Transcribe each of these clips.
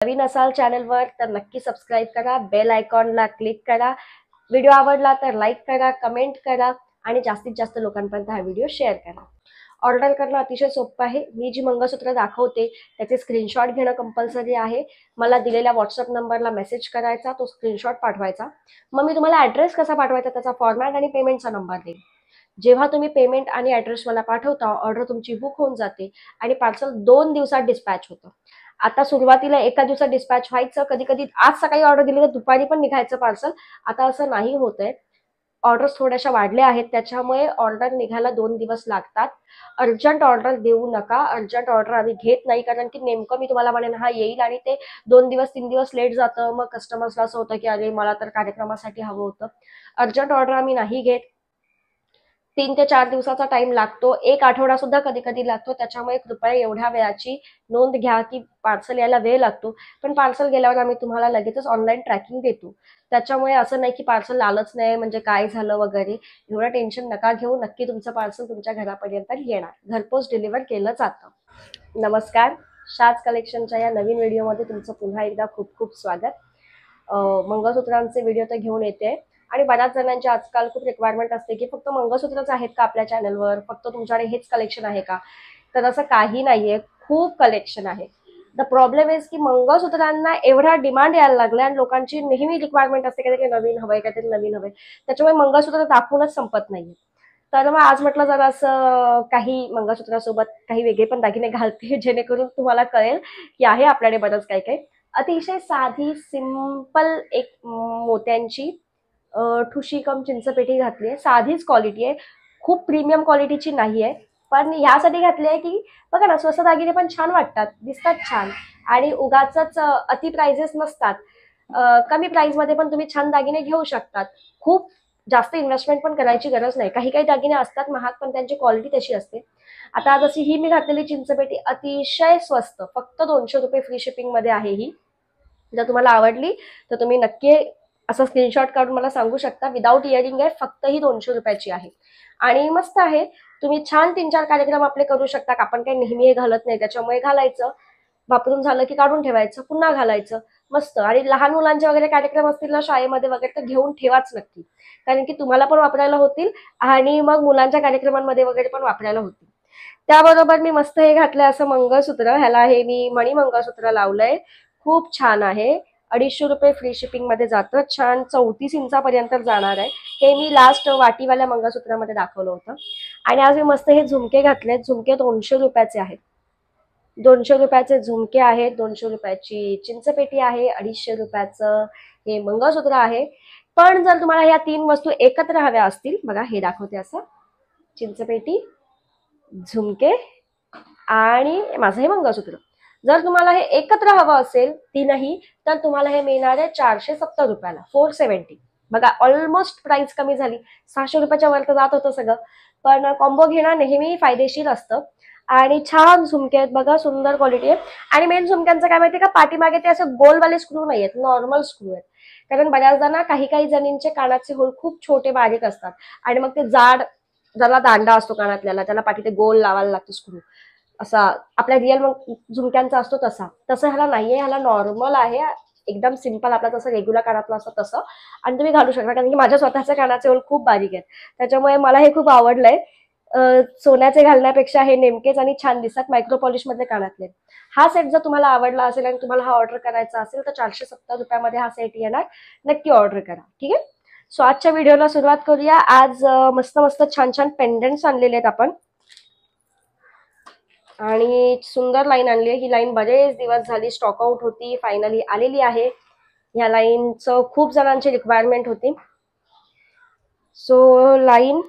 नवीन असाल चॅनलवर तर नक्की सबस्क्राईब करा, बेल आयकॉनला क्लिक करा. व्हिडिओ आवडला तर लाईक करा, कमेंट करा आणि जास्तीत जास्त लोकांपर्यंत हा व्हिडिओ शेअर करा. ऑर्डर करणं अतिशय सोपं आहे. मी जी मंगळसूत्र दाखवते त्याचे स्क्रीनशॉट घेणं कंपल्सरी आहे. मला दिलेल्या व्हॉट्सअप नंबरला मेसेज करायचा, तो स्क्रीनशॉट पाठवायचा. मग मी तुम्हाला ॲड्रेस कसा पाठवायचा त्याचा फॉर्मॅट आणि पेमेंटचा नंबर देईन. जेव्हा तुम्ही पेमेंट आणि ॲड्रेस मला पाठवता, ऑर्डर तुमची बुक होऊन जाते आणि पार्सल 2 दिवसात डिस्पॅच होतं. आता सुरुवातीला एका दिवसात डिस्पॅच व्हायचं, कधी कधी आज सकाळी ऑर्डर दिली तर दुपारी पण निघायचं पार्सल. आता असं नाही होतंय. ऑर्डर्स थोड्याशा वाढल्या आहेत, त्याच्यामुळे ऑर्डर निघायला 2 दिवस लागतात. अर्जंट ऑर्डर देऊ नका. अर्जंट ऑर्डर आम्ही घेत नाही, कारण की नेमकं मी तुम्हाला म्हणेन हा येईल आणि ते 2 दिवस 3 दिवस लेट जातं. मग कस्टमर्सला असं होतं की अरे मला तर कार्यक्रमासाठी हवं होतं. अर्जंट ऑर्डर आम्ही नाही घेत. 3 ते 4 दिवसाचा टाइम लागतो, 1 आठवडा सुद्धा कधी कधी लागतो. त्याच्यामुळे कृपया एवढ्या वेळाची नोंद घ्या की पार्सल यायला वेळ लागतो, पण पार्सल गेल्यावर आम्ही तुम्हाला लगेचच ऑनलाईन ट्रॅकिंग देतो. त्याच्यामुळे असं नाही की पार्सल आलंच नाही म्हणजे काय झालं वगैरे, एवढं टेन्शन नका घेऊ. नक्की तुमचं पार्सल तुमच्या घरापर्यंत येणार, घरपोच डिलिव्हर केलं जातं. नमस्कार, शाज कलेक्शनच्या या नवीन व्हिडिओमध्ये तुमचं पुन्हा एकदा खूप खूप स्वागत. मंगळसूत्रांचे व्हिडिओ तर घेऊन येते आणि बऱ्याच जणांची आजकाल खूप रिक्वायरमेंट असते की फक्त मंगळसूत्रच आहेत का आपल्या चॅनलवर, फक्त तुमच्याकडे हेच कलेक्शन आहे का? तर असं काही नाहीये, खूप कलेक्शन आहे. द प्रॉब्लेम इज की मंगळसूत्रांना एवढा डिमांड यायला लागला आणि लोकांची नेहमी रिक्वायरमेंट असते काहीतरी नवीन हवंय, काहीतरी नवीन हवंय. त्याच्यामुळे मंगळसूत्र दाखवूनच संपत नाहीये. तर मग आज म्हटलं जरा असं काही मंगळसूत्रासोबत काही वेगळे पण दागिने घालते, जेणेकरून तुम्हाला कळेल की आहे आपल्याकडे बरंच काही काही. अतिशय साधी सिंपल एक मोत्यांची ठुशी कम चिंचपेटी घातली आहे. साधीच क्वालिटी आहे, खूप प्रीमियम क्वालिटीची नाही आहे, पण ह्यासाठी घातली आहे की बघा ना, स्वस्त दागिने पण छान वाटतात, दिसतात छान आणि उगाचच अति प्राइजेस नसतात. कमी प्राइसमध्ये पण तुम्ही छान दागिने घेऊ शकतात. खूप जास्त इन्व्हेस्टमेंट पण करायची गरज नाही. काही काही दागिने असतात महाग, पण त्यांची क्वालिटी तशी असते. आता जशी ही मी घातलेली चिंचपेटी अतिशय स्वस्त, फक्त 200 रुपये फ्री शिपिंग मध्ये आहे ही. जर तुम्हाला आवडली तर तुम्ही नक्की असं स्क्रीनशॉट काढून मला सांगू शकता. विदाऊट इयरिंग आहे, फक्त ही 200 रुपयाची आहे आणि मस्त आहे. तुम्ही छान 3-4 कार्यक्रम आपले करू शकता. आपण काही नेहमी हे घालत नाही, त्याच्यामुळे घालायचं, वापरून झालं की काढून ठेवायचं, पुन्हा घालायचं, मस्त. आणि लहान मुलांचे वगैरे कार्यक्रम असतील ना शाळेमध्ये वगैरे, तर घेऊन ठेवाच नक्की, कारण की तुम्हाला पण वापरायला होतील आणि मग मुलांच्या कार्यक्रमांमध्ये वगैरे पण वापरायला होतील. त्याबरोबर मी मस्त हे घातलंय असं मंगळसूत्र. ह्याला हे मी मणी मंगळसूत्र लावलंय, खूप छान आहे. 250 रुपये फ्री शिपिंग मध्ये जातं. छान 34 इंचापर्यंत जाणार आहे. हे मी लास्ट वाटीवाल्या मंगळसूत्रामध्ये दाखवलं होतं. आणि आज मी मस्त हे झुमके घातलेत. झुमके 200 रुपयाचे आहेत. 200 रुपयाचे झुमके आहेत, 200 रुपयाची चिंचपेटी आहे, 250 रुपयाचं हे मंगळसूत्र आहे. पण जर तुम्हाला ह्या 3 वस्तू एकत्र हव्या असतील, बघा हे दाखवते असं, चिंचपेटी, झुमके आणि माझं हे मंगळसूत्र. जर तुम्हाला हे एकत्र हवं असेल तीनही, तर तुम्हाला हे मिळणार आहे 470 रुपयाला, 470. बघा ऑलमोस्ट प्राइस कमी झाली. 600 रुपयाच्या वर तर जात होतं सगळं, पण कॉम्बो घेणं नेहमी फायदेशीर असतं. आणि छान झुमके आहेत बघा, सुंदर क्वालिटी आहे. आणि मेन झुमक्यांचं काय माहितीये का, पाठीमागे ते असं गोलवाले स्क्रू नाही आहेत, नॉर्मल स्क्रू आहेत. कारण बऱ्याचदा ना काही काही जणींचे कानाचे होल खूप छोटे बारीक असतात आणि मग ते जाड, ज्याला दांडा असतो कानातल्याला, त्याला पाठी ते गोल लावायला लागतो स्क्रू, असा आपल्या रिअल झुमक्यांचा असतो तसा. तसं ह्याला नाहीये, ह्याला नॉर्मल आहे, एकदम सिंपल आपला जसं रेग्युलर कानातलं असतं तसं. आणि तुम्ही घालू शकता, कारण की माझ्या स्वतःच्या कानाचे होल खूप बारीक आहेत, त्याच्यामुळे मला हे खूप आवडलंय. सोन्याचे घालण्यापेक्षा हे नेमकेच आणि छान दिसतात, मायक्रो पॉलिश मधले कानातले. हा सेट जर तुम्हाला आवडला असेल आणि तुम्हाला हा ऑर्डर करायचा असेल तर 470 रुपयामध्ये हा सेट येणार. नक्की ऑर्डर करा, ठीक आहे. सो आजच्या व्हिडिओला सुरुवात करूया. आज मस्त मस्त छान छान पेंडंट्स आणलेले आहेत आपण आणि सुंदर लाईन आणली आहे. ही लाईन बरेच दिवस झाली स्टॉक आउट होती, फायनली आलेली आहे. ह्या लाईनचं खूप जणांची रिक्वायरमेंट होती. सो लाईन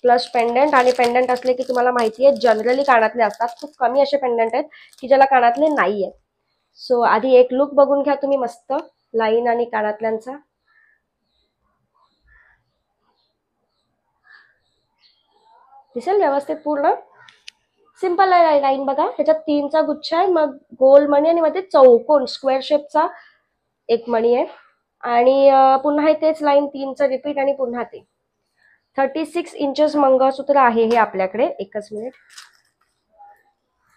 प्लस पेंडंट, आणि पेंडंट असले की तुम्हाला माहिती आहे जनरली कानातले असतात. खूप कमी असे पेंडंट आहेत की ज्याला कानातले नाही आहेत. सो आधी एक लुक बघून घ्या तुम्ही मस्त लाईन आणि कानातल्यांचा. दिसेल व्यवस्थित पूर्ण. सिंपल आहे लाईन बघा, ह्याच्यात 3चा गुच्छ आहे, मग गोल मणी आणि मध्ये चौकोन स्क्वेअर शेपचा एक मणी आहे. आणि पुन्हा तेच लाईन 3चं रिपीट आणि पुन्हा ते. 36 इंचेस मंगळसूत्र आहे हे आपल्याकडे. एकच मिनिट.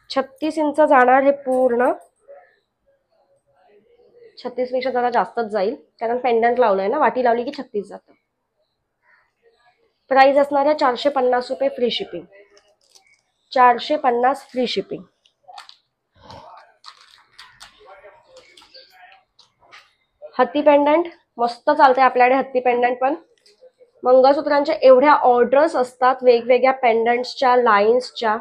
36 इंच जाणार हे पूर्ण. 36 पेक्षा जरा जास्तच जाईल, कारण पेंडंट लावलंय ना, वाटी लावली की 36 जातं. प्राइस असणार आहे 450 रुपये फ्री शिपिंग. 450 free shipping. हत्ती पेंडंट मस्त चालते आपल्याकडे. हत्ती पेंडंट पण मंगळसूत्रांच्या एवढ्या ऑर्डर्स असतात वेगवेगळ्या पेंडंट्सच्या, लाईन्सच्या.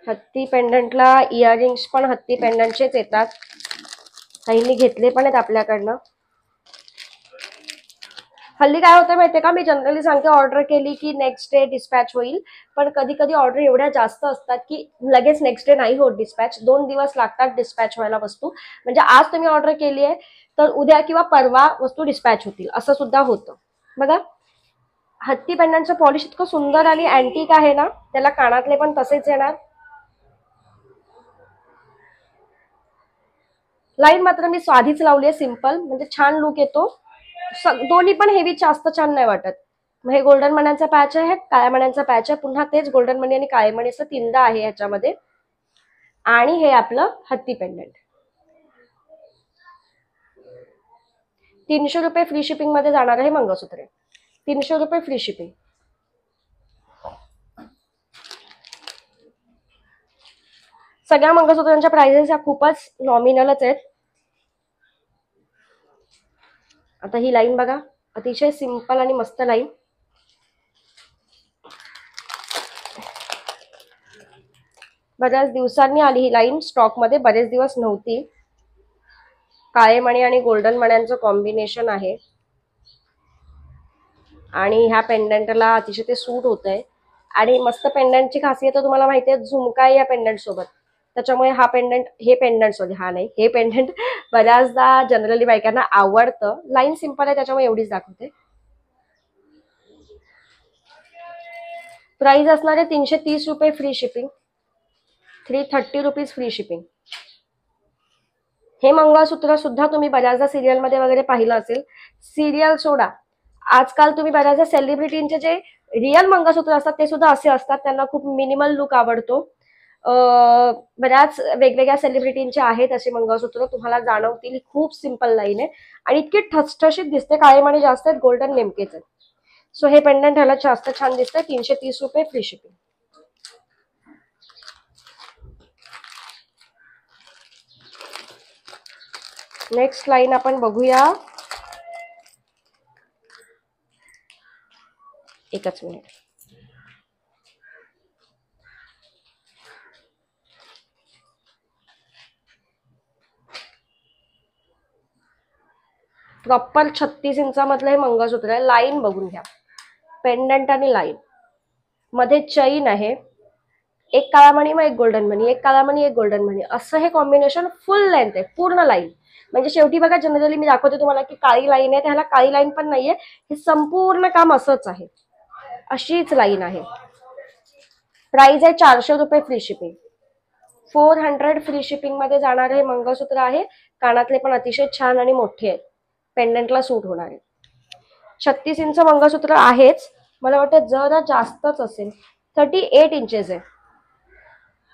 हत्ती पेंडंटला इयरिंग्स पण हत्ती पेंडंटचेच येतात. काहींनी घेतले पण आहेत आपल्याकडनं. हल्ली काय होतं माहितीये का, मी जनरली सांगते ऑर्डर केली की नेक्स्ट डे डिस्पॅच होईल, पण कधी कधी ऑर्डर एवढ्या जास्त असतात की लगेच नेक्स्ट डे नाही होत डिस्पॅच. 2 दिवस लागतात डिस्पॅच व्हायला वस्तू. म्हणजे आज तुम्ही ऑर्डर केली आहे तर उद्या किंवा परवा वस्तू डिस्पॅच होतील, असं सुद्धा होतं. बघा हत्ती पेंडंटचं पॉलिश इतकं सुंदर आणि अँटिक आहे ना, त्याला कानातले पण तसेच येणार. लाईन मात्र मी साधीच लावली आहे, सिंपल, म्हणजे छान लुक येतो. दोन्ही पण हेवी जास्त छान नाही वाटत. मग हे गोल्डन मण्यांचा पॅच आहे, काळ्या मण्यांचा पॅच आहे, पुन्हा तेच गोल्डन मणी आणि काळे मणी असं 3दा आहे ह्याच्यामध्ये. आणि हे आपलं हत्ती पेंडंट. 300 रुपये फ्री शिपिंग मध्ये जाणार आहे मंगळसूत्र. 300 रुपये फ्री शिपिंग. सगळ्या मंगळसूत्रांच्या प्राइसेस ह्या खूपच नॉमिनलच आहेत. आता ही लाईन बघा, अतिशय सिंपल आणि मस्त लाईन. बऱ्याच दिवसांनी आली ही लाईन, स्टॉक मध्ये बरेच दिवस नव्हती. काळे मणी आणि गोल्डन मण्यांचं कॉम्बिनेशन आहे आणि ह्या पेंडंटला अतिशय ते सूट होत आहे. आणि मस्त पेंडंटची खासियत तुम्हाला माहिती आहे, झुमका आहे या पेंडंट सोबत. त्याच्यामुळे हा पेंडंट, हे पेंडंट सॉरी हा नाही, हे पेंडंट बऱ्याचदा जनरली बायकांना आवडतं. लाईन सिंपल आहे त्याच्यामुळे एवढीच दाखवते. प्राइस असणार आहे 330 रुपये free shipping. 330 rupees free shipping. हे मंगळसूत्र सुद्धा तुम्ही बऱ्याचदा सिरियल मध्ये वगैरे पाहिलं असेल. सिरियल सोडा, आजकाल तुम्ही बऱ्याचदा सेलिब्रिटींचे जे रिअल मंगळसूत्र असतात ते सुद्धा असे असतात. त्यांना खूप मिनिमल लुक आवडतो. बऱ्याच वेगवेगळ्या सेलिब्रिटींचे आहेत असे मंगळसूत्र, तुम्हाला जाणवतील. खूप सिंपल लाईन आहे आणि इतकी ठसठशीत दिसते. काळे मणी जास्त आहेत, गोल्डन नेमकेच आहेत. सो हे पेंडंट ह्याला जास्त छान दिसतंय. 330 रुपये फ्री शिपिंग. नेक्स्ट लाईन आपण बघूया. एकच मिनिट. प्रॉपर 36 इंचामधलं हे मंगळसूत्र आहे. लाईन बघून घ्या, पेंडंट आणि लाईन मध्ये चैन आहे. एक काळा मणी मग एक गोल्डन मणी, एक काळा मणी एक गोल्डन मणी, असं हे कॉम्बिनेशन फुल लेंथ आहे, पूर्ण लाईन. म्हणजे शेवटी बघा जनरली मी दाखवते तुम्हाला की काळी लाईन आहे, त्याला काळी लाईन पण नाहीये. हे संपूर्ण काम असंच आहे, अशीच लाईन आहे. प्राइस आहे 400 रुपये फ्री शिपिंग. 400 फ्री शिपिंग मध्ये जाणार हे मंगळसूत्र आहे. कानातले पण अतिशय छान आणि मोठे आहेत, पेंडंटला सूट होणारे. 36 इंच मंगळसूत्र आहेच, मला वाटतं जरा जास्तच असेल. 38 इंचेस आहे.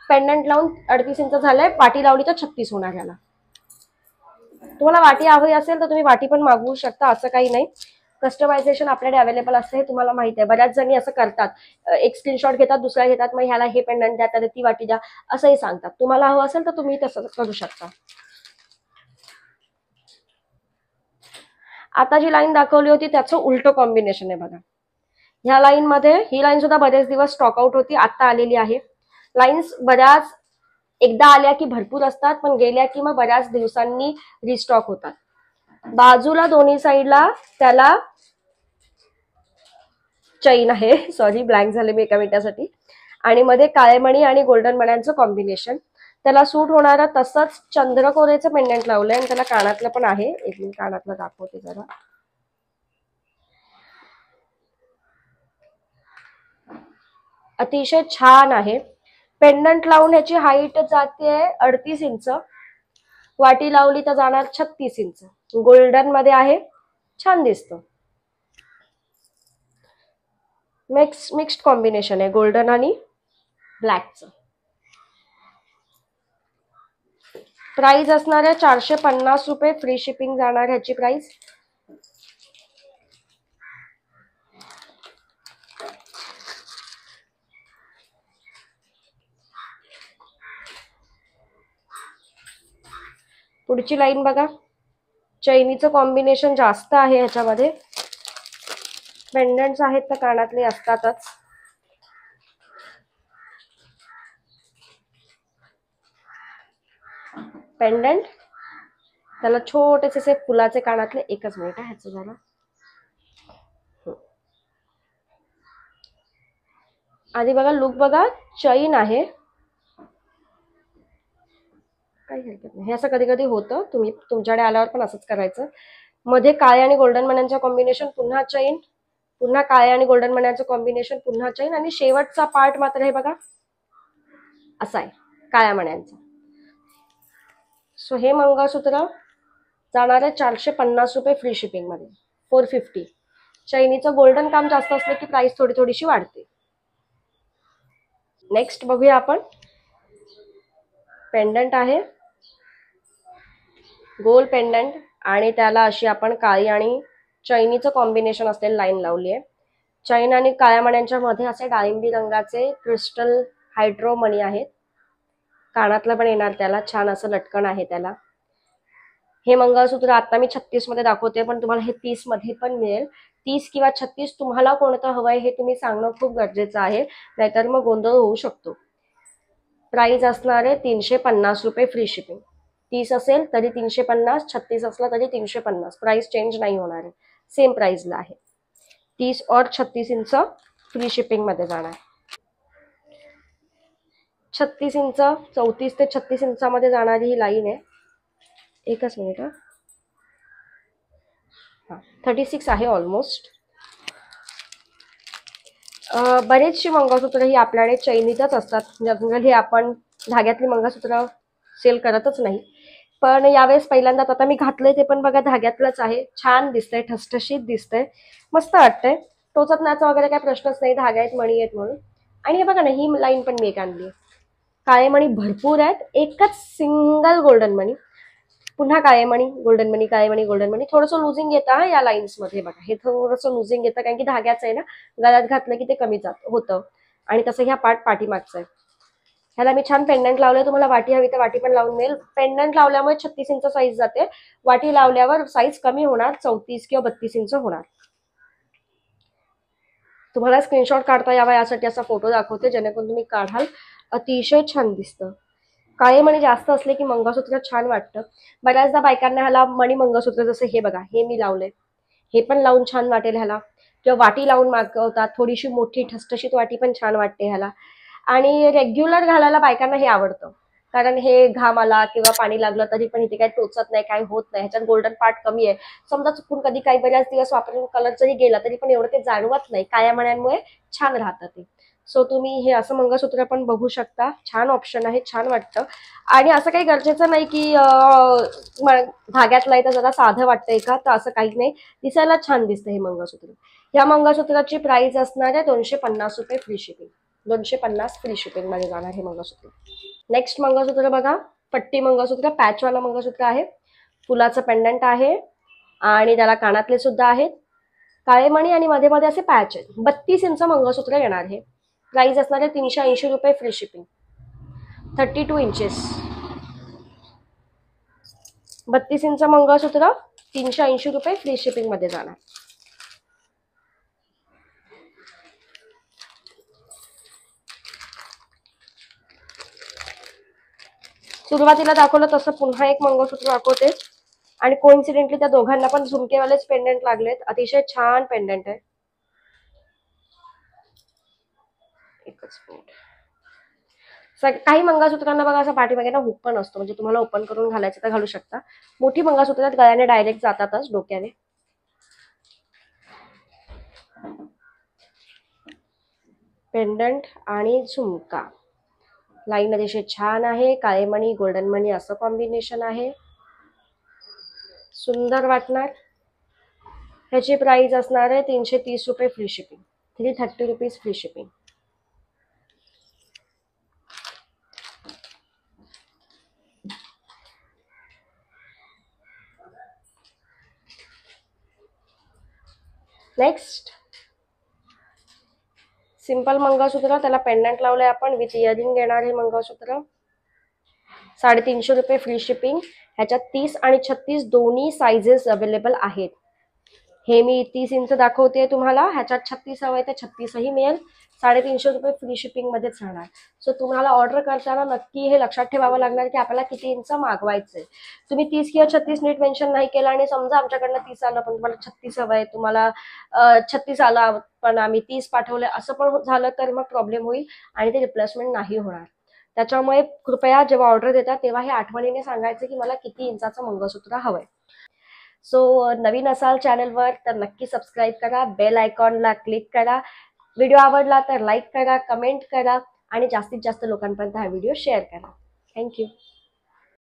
पेंडंट लावून 38 इंच झालंय, वाटी लावली तर 36 होणार याला. तुम्हाला वाटी हवी असेल तर तुम्ही वाटी पण मागवू शकता, असं काही नाही. कस्टमायझेशन आपल्याकडे अवेलेबल असते, हे तुम्हाला माहिती आहे. बऱ्याच जणी असं करतात, एक स्क्रीनशॉट घेतात, दुसऱ्या घेतात, मग ह्याला हे पेंडंट द्या, त्याला ती वाटी द्या, असंही सांगतात. तुम्हाला हवं असेल तर तुम्ही तसं करू शकता. आता जी लाईन दाखवली होती त्याचं उलटं कॉम्बिनेशन आहे बघा. ह्या लाईन मध्ये ही लाईन सुद्धा बरेच दिवस स्टॉक आउट होती, आता आलेली आहे. लाईन्स बऱ्याच एकदा आल्या की भरपूर असतात, पण गेल्या की मग बऱ्याच दिवसांनी रिस्टॉक होतात. बाजूला दोन्ही साईडला त्याला चैन आहे, सॉरी ब्लँक झाले मी एका मिनिटासाठी. आणि मध्ये काळे मणी आणि गोल्डन मण्यांचं कॉम्बिनेशन. त्याला सूट होणारा तसंच चंद्रकोरेचं पेंडंट लावलंय आणि त्याला कानातलं पण आहे. एक मिनिट कानातलं दाखवते जरा. अतिशय छान आहे. पेंडंट लावून याची हाईट जाते 38 इंच, वाटी लावली तर जाणार 36 इंच. गोल्डन मध्ये आहे, छान दिसतं. मिक्स्ड कॉम्बिनेशन आहे गोल्डन आणि ब्लॅकचं. प्राइस असणार आहे 450 रुपये, फ्री शिपिंग जाणार ह्याची प्राइस. पुढची लाईन बघा, चैनीचं कॉम्बिनेशन जास्त आहे ह्याच्यामध्ये. पेंडंट्स आहेत तर कानातले असतातच. पेंडंट, त्याला छोटेसे फुलाचे कानातले. एकच मिनिट आहे ह्याचं झालं. आधी बघा लुक बघा, चैन आहे, काही हरकत नाही. हे असं कधी कधी होतं, तुम्ही तुमच्याकडे आल्यावर पण असंच करायचं. मध्ये काळे आणि गोल्डन मण्यांचं कॉम्बिनेशन, पुन्हा चैन, पुन्हा काळे आणि गोल्डन मण्यांचं कॉम्बिनेशन, पुन्हा चैन, आणि शेवटचा पार्ट मात्र हे बघा असा आहे काळ्या मण्यांचा. सो हे मंगळसूत्र जाणार आहे 450 रुपये, फ्री शिपिंग मध्ये. 450. चैनीचं गोल्डन काम जास्त असलं की प्राइस थोडीशी वाढते. नेक्स्ट बघूया आपण. पेंडंट आहे, गोल पेंडंट, आणि त्याला अशी आपण काळी आणि चैनीचं कॉम्बिनेशन असलेली लाईन लावली आहे. चैन आणि काळ्या मण्यांच्या मध्ये असे डाळिंबी रंगाचे क्रिस्टल हायड्रो मणी आहेत. कानातलं पण येणार त्याला, छान असं लटकन आहे त्याला. हे मंगळसूत्र आता मी 36 मध्ये दाखवते, पण तुम्हाला हे 30 मध्ये पण मिळेल. 30 किंवा 36 तुम्हाला कोणतं हवंय हे तुम्ही सांगणं खूप गरजेचं आहे, नाहीतर मग गोंधळ होऊ शकतो. प्राइस असणार आहे 350 रुपये, फ्री शिपिंग. 30 असेल तरी 350, 36 असला तरी 350. प्राइस चेंज नाही होणार आहे, सेम प्राइसला आहे. 30 और 36 इंच फ्री शिपिंग मध्ये जाणार. 36 इंच, 34 ते 36 इंचामध्ये जाणारी ही लाईन आहे. एकच मिनिट. हा 36 आहे ऑलमोस्ट. बरेचशी मंगळसूत्र ही आपल्याकडे चैनीतच असतात. जनरली आपण धाग्यातली मंगळसूत्र सेल करतच नाही, पण यावेळेस पहिल्यांदाच आता मी घातलंय ते पण बघा धाग्यातलंच आहे. छान दिसतंय, ठसठशीत दिसतंय, मस्त वाटतंय. टोचतण्याचा वगैरे काही प्रश्नच नाही, धागा आहेत, मणी आहेत म्हणून. आणि हे बघा ना, ही लाईन पण मी एक आणली. काळे मणी भरपूर आहेत, एकच सिंगल गोल्डन मणी, पुन्हा काळे मणी, गोल्डन मणी, काळे मणी, गोल्डन मणी. थोडंसं लुझिंग येतं या लाईन्स मध्ये बघा, हे थोडंसं लुझिंग येतं कारण की धाग्याचं आहे ना, गळ्यात घातलं की ते कमी जात होतं. आणि तसं ह्या पाठीमागचं आहे. ह्याला मी छान पेंडंट लावलंय. तुम्हाला वाटी हवी तर वाटी पण लावून मिळेल. पेंडंट लावल्यामुळे 36 इंच साईज जाते, वाटी लावल्यावर साईज कमी होणार, 34 किंवा 32 इंच होणार. तुम्हाला स्क्रीनशॉट काढता यावा यासाठी असा फोटो दाखवते, जेणेकरून तुम्ही काढाल. अतिशय छान दिसतं. काळे मणी जास्त असले की मंगळसूत्र छान वाटतं. बऱ्याचदा बायकांना ह्याला मणी मंगळसूत्र, जसं हे बघा, हे मी लावलंय, हे पण लावून छान वाटेल ह्याला. किंवा वाटी लावून मागवतात, थोडीशी मोठी ठसठशीत वाटी पण छान वाटते ह्याला. आणि रेग्युलर घालायला बायकांना हे आवडतं, कारण हे घाम आला किंवा पाणी लागलं तरी पण इथे काही टोचत नाही, काही होत नाही. ह्याच्यात गोल्डन पार्ट कमी आहे. समजा चुकून कधी काही बऱ्याच दिवस वापरून कलर जरी गेला तरी पण एवढं ते जाणवत नाही. काळ्या मण्यांमुळे छान राहतं ते. सो तुम्ही हे असं मंगळसूत्र पण बघू शकता, छान ऑप्शन आहे, छान वाटतं. आणि असं काही गरजेचं नाही की धाग्यातलं आहे तर जरा साधं वाटतंय का, तर असं काही नाही, दिसायला छान दिसतं हे मंगळसूत्र. या मंगळसूत्राची प्राइस असणार आहे 250 रुपये, फ्री शिपिंग. 250 फ्री शिपिंग मध्ये जाणार हे मंगळसूत्र. नेक्स्ट मंगळसूत्र बघा, पट्टी मंगळसूत्र, पॅचवाला मंगळसूत्र आहे. फुलाचं पेंडंट आहे आणि त्याला कानातले सुद्धा आहेत. काळे मणी आणि मध्ये मध्ये असे पॅच आहेत. 32 इंच मंगळसूत्र येणार हे. प्राइस असणार आहे 380 रुपये, फ्री शिपिंग. 32 इंचेस, 32 इंच मंगळसूत्र 380 रुपये, फ्री शिपिंग मध्ये जाणार. सुरुवातीला दाखवलं तसं पुन्हा एक मंगळसूत्र दाखवते. आणि कोइन्सिडेंटली त्या दोघांना पण झुमकेवालेच पेंडंट लागलेत. अतिशय छान पेंडंट आहे. एकच मिनिट. काही मंगळसूत्रांना बघा असं पाठीमागे ना हुक पण असतो, म्हणजे तुम्हाला ओपन करून घालायचं तर घालू शकता. मोठी मंगळसूत्रात गळ्याने डायरेक्ट जातातच डोक्याने. पेंडंट आणि झुमका लाईन अतिशय छान आहे. काळे मणी, गोल्डन मणी असं कॉम्बिनेशन आहे, सुंदर वाटणार. ह्याची प्राइस असणार आहे 330 रुपये, free shipping. 330 rupees, free shipping. Next simple mangalsutra, त्याला पेंडंट लावलंय आपण, विथ इयरिंग येणार हे मंगळसूत्र. 350 रुपये फ्री शिपिंग. ह्याच्यात 30 आणि 36 दोन्ही साइजेस अवेलेबल आहेत. हे मी 30 इंच दाखवते तुम्हाला, ह्याच्यात 36 हवं आहे तर 36ही मिळेल. 350 रुपये फ्री शिपिंग मध्येच राहणार. सो तुम्हाला ऑर्डर करताना नक्की हे लक्षात ठेवावं लागणार की आपल्याला किती इंच मागवायचंय. तुम्ही 30 किंवा 36 नीट मेन्शन नाही केलं आणि समजा आमच्याकडनं 30 आलं पण तुम्हाला 36 हवं आहे, तुम्हाला 36 आला पण आम्ही 30 पाठवलंय, असं पण झालं तर मग प्रॉब्लेम होईल आणि ते रिप्लेसमेंट नाही होणार. त्याच्यामुळे कृपया जेव्हा ऑर्डर देता तेव्हा हे आठवणीने सांगायचं की मला किती इंचाचं मंगळसूत्र हवंय. सो नवीन असाल चॅनलवर तर नक्की सबस्क्राईब करा, बेल आयकॉनला क्लिक करा. व्हिडिओ आवडला तर लाईक करा, कमेंट करा आणि जास्तीत जास्त लोकांपर्यंत हा व्हिडिओ शेअर करा. थँक्यू.